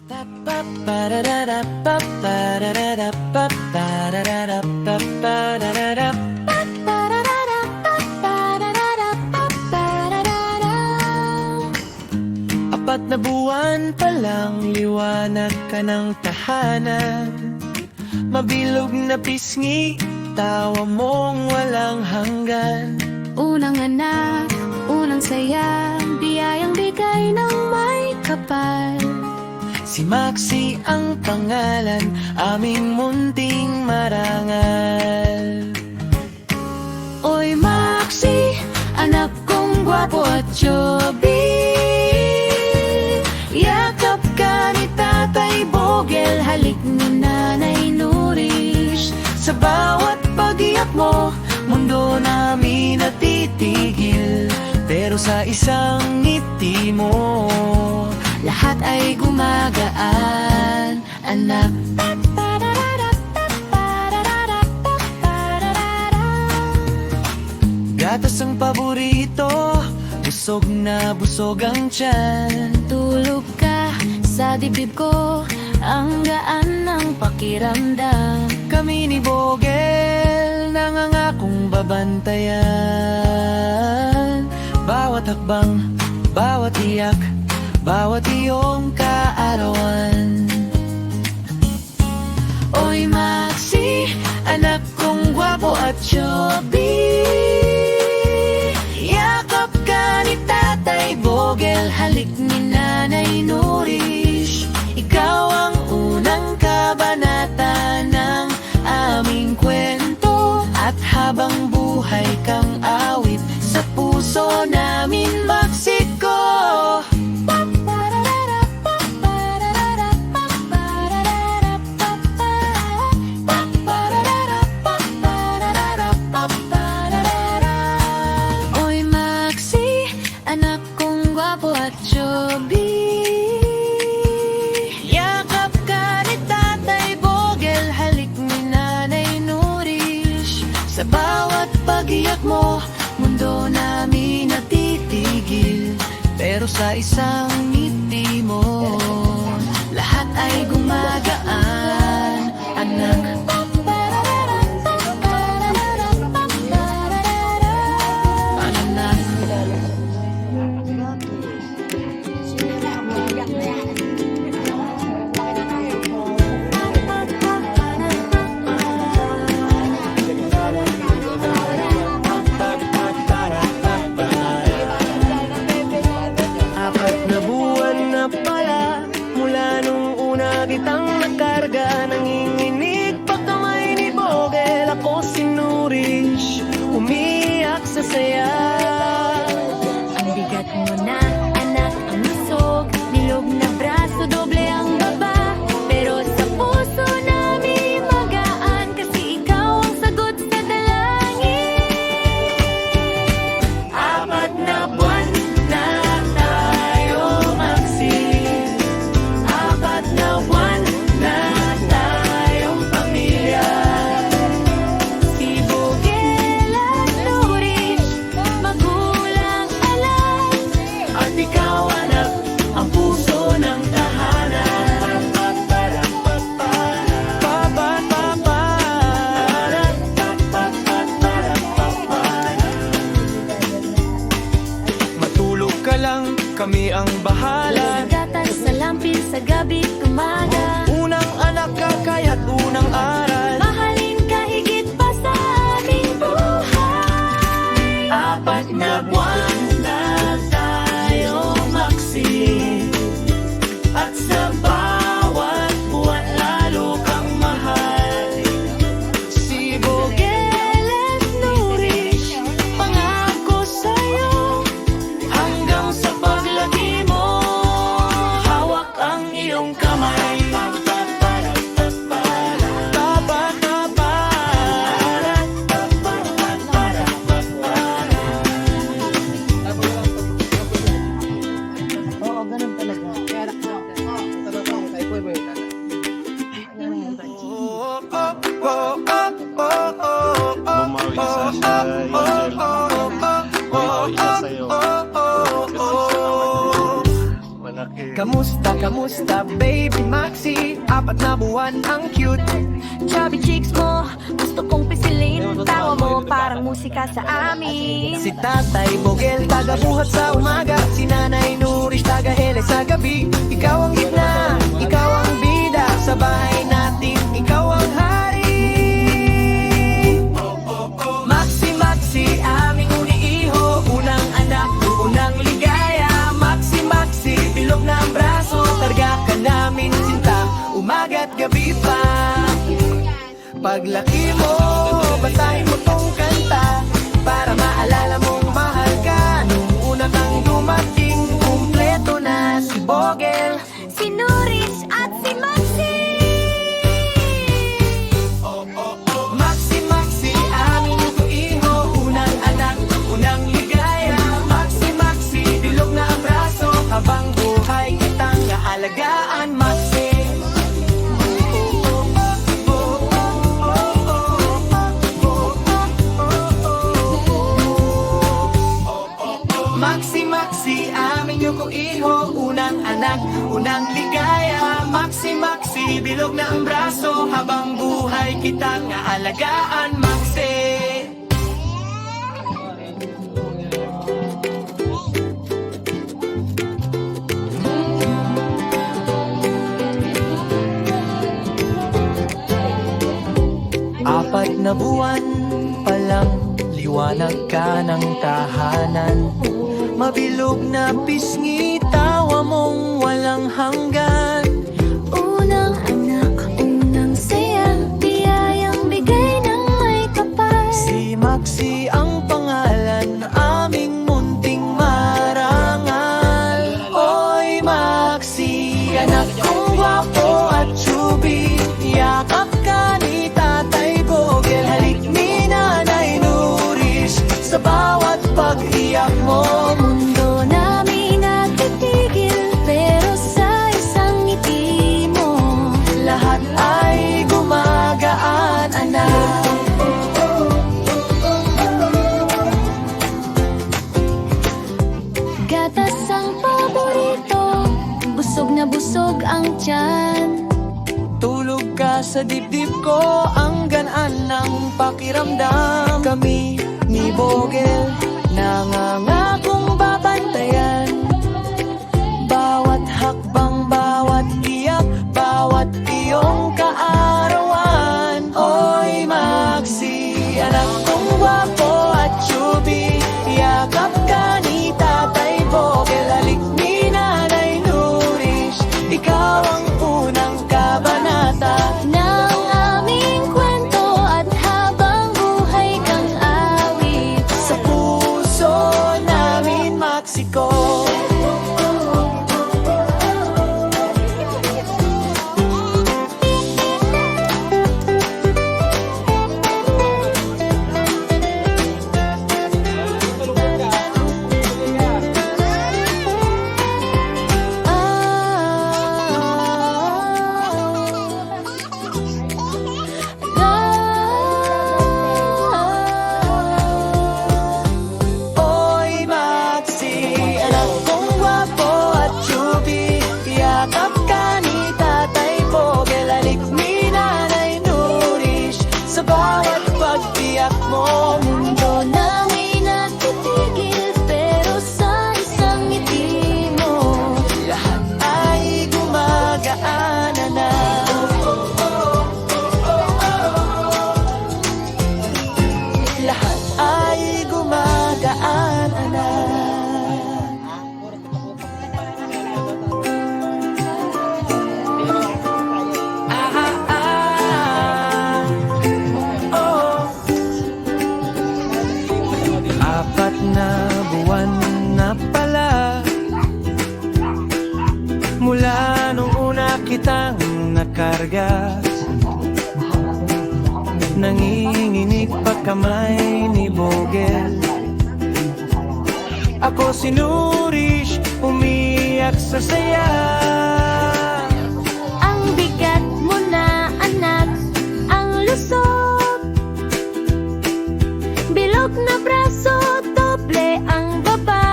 Apat na buwan pa lang, liwanag ka ng tahanan. Mabilog na pisngi, tawa mong walang hanggan. Unang anak, unang saya, biyayang bigay ng may kapal. Si Maxi ang pangalan, aming munting marangal. Oy Maxi, anak kong gwapo at chubby, yakap ka ni Tatay Bogel, halik ni Nanay Nurish. Sa bawat pag-iyak mo, mundo namin natitigil. Pero sa isang ngiti mo, lahat ay gumagaan, anak. Gatas ang paborito, busog na busog ang tiyan. Tulog ka sa dibdib ko, ang gaan ng pakiramdam. Kami ni Bogel, nangangakong babantayan. Bawat hakbang, bawat iyak, bawat iyong kaarawan. Oy Maxi, anak kong gwapo at chubby, yakap ka ni Tatay Bogel, halik ni Nanay Nurish. Ikaw ang unang kabanata ng aming kwento, at habang buhay kang awit sa puso namin, Maxi ko. Oy Maxi, anak kong gwapo at chubby, yakap ka ni Tatay Bogel, halik ni Nanay Nurish. Sa bawat pag-iyak mo, mundo namin natitigil. Pero sa isang ngiti mo, lahat ay gumagaan, anak. apat na buwan na pala, mula nung una kitang nakarga. Nanginginig pa kamay ni Bogel, ako si Nurish, umiyak sa saya. Ang bigat mo na, anak, ang isog, nilog na braso, doble ang baba. Pero sa puso namin magaan, kasi ikaw ang sagot sa dalangin. Apat na buwan na tayo, Maxi. Apat na buwan na tayong pamilya. Si Bogel at Nurish, magulang alam, At ikaw, anak, ang puso ng tahanan. Matulog ka lang, kami ang bahala. gatas sa lampin sa gabi't umaga. Unang anak ka, kaya't unang aral. Mahalin ka higit pa sa aming buhay. Apat na buwan na tayo, Maxi. At sa bawat buwan lalo kang mahal. Si Bogel at Nurish, pangako sa'yo, hanggang sa paglaki mo, hawak ang iyong kamay. Bumawi isa siya, Angel. Bumawi isa sa'yo. Kasi sa malaki. Kamusta Kamusta baby Maxi? 4 na buwan ang cute. Chubby cheeks mo, gusto kong pisilin. Tawa mo parang musika sa amin. Si Tatay Bogel, taga-buhat sa umaga. Si Nanay Nuris, taga-hele sa gabi. Ikaw ang gitna, ikaw ang bida. Sa bahay natin, ikaw ang hari. Maxi, Maxi, aming uniiho. Unang anak, unang ligaya. Maxi, Maxi, bilog na ang braso. Targa ka namin sinta, umaga't gabi pa. Paglaki mo, basahin mo tong kanta para maalala mong mahal ka. Nung una kang dumating, kumpleto na si Bogel, Si Nuris at si Maxi. Maxi, Maxi, aming iho. Unang anak, unang ligaya. Maxi, Maxi, bilog na ang braso. Habang buhay kitang kaalagaan, Maxi. Maxi, Maxi, aming yuko iho. Unang anak, unang ligaya. Maxi, Maxi, bilog na ang braso. Habang buhay kitang aalagaan, Maxi. Apat na buwan pa lang, liwanag ka ng tahanan. Mabilog na pisngi, tawa mong walang hanggan. Unang anak, unang saya, biyayang bigay ng may kapal. Si Maxi ang pangalan, aming munting marangal. Oy Maxi, anak kong gwapo at chubby. Yakap ka ni Tatay Bogel, halik ni Nanay Nuris. Sa bawat pag-iyak mo, Mundo namin nagtitigil, pero sa isang ngiti mo, lahat ay gumagaan, anak. gatas ang paborito, busog na busog ang tiyan. Tulog ka sa dibdib ko, ang ganaan ng pakiramdam. Kami ni Bogel, nangangakong babantayan. Bawat hakbang, bawat iyak, bawat iyong kaarawan. Oy Maxi, anak kong gwapo at chubby. Yakap ka ni Tatay Bogel, halik ni Nanay Nuris. Ikaw ang unang kabanata Ng aming kwento at habang buhay kang awit. sa puso namin, Mexico. Oy Maxi, anak kong gwapo at chubby. Yakap ka ni Tatay Bogel, halik ni Nanay Nuris. Sa bawat pag-iyak mo, Mundo namin nagtitigil, pero sa isang ngiti mo, lahat ay gumagaan, anak. Lahat ay gumagaan, anak. Ah, ah, oh. 4 na buwan na pala, mula nung una kitang nakarga. Nanginginig pa kamay ni Bogel. Ako si Nuris, umiyak sa saya. ang bigat mo na anak, ang lusot. Bilog na braso, doble ang baba.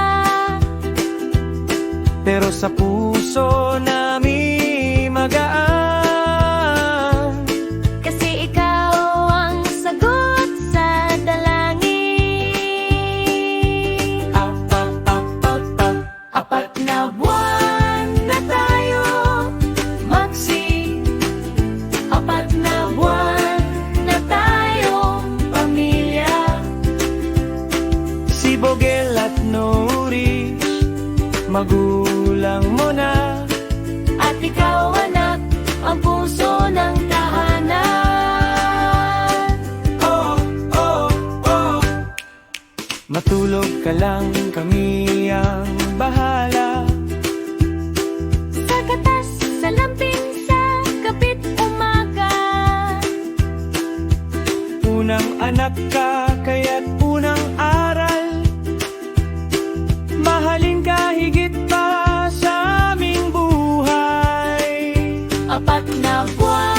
Pero sa puso namin lang kami ang bahala. Sa katas, sa lamping, sa kapit umaga. Unang anak ka, kaya't unang aral. Mahalin ka higit pa sa aming buhay. 4 na buwan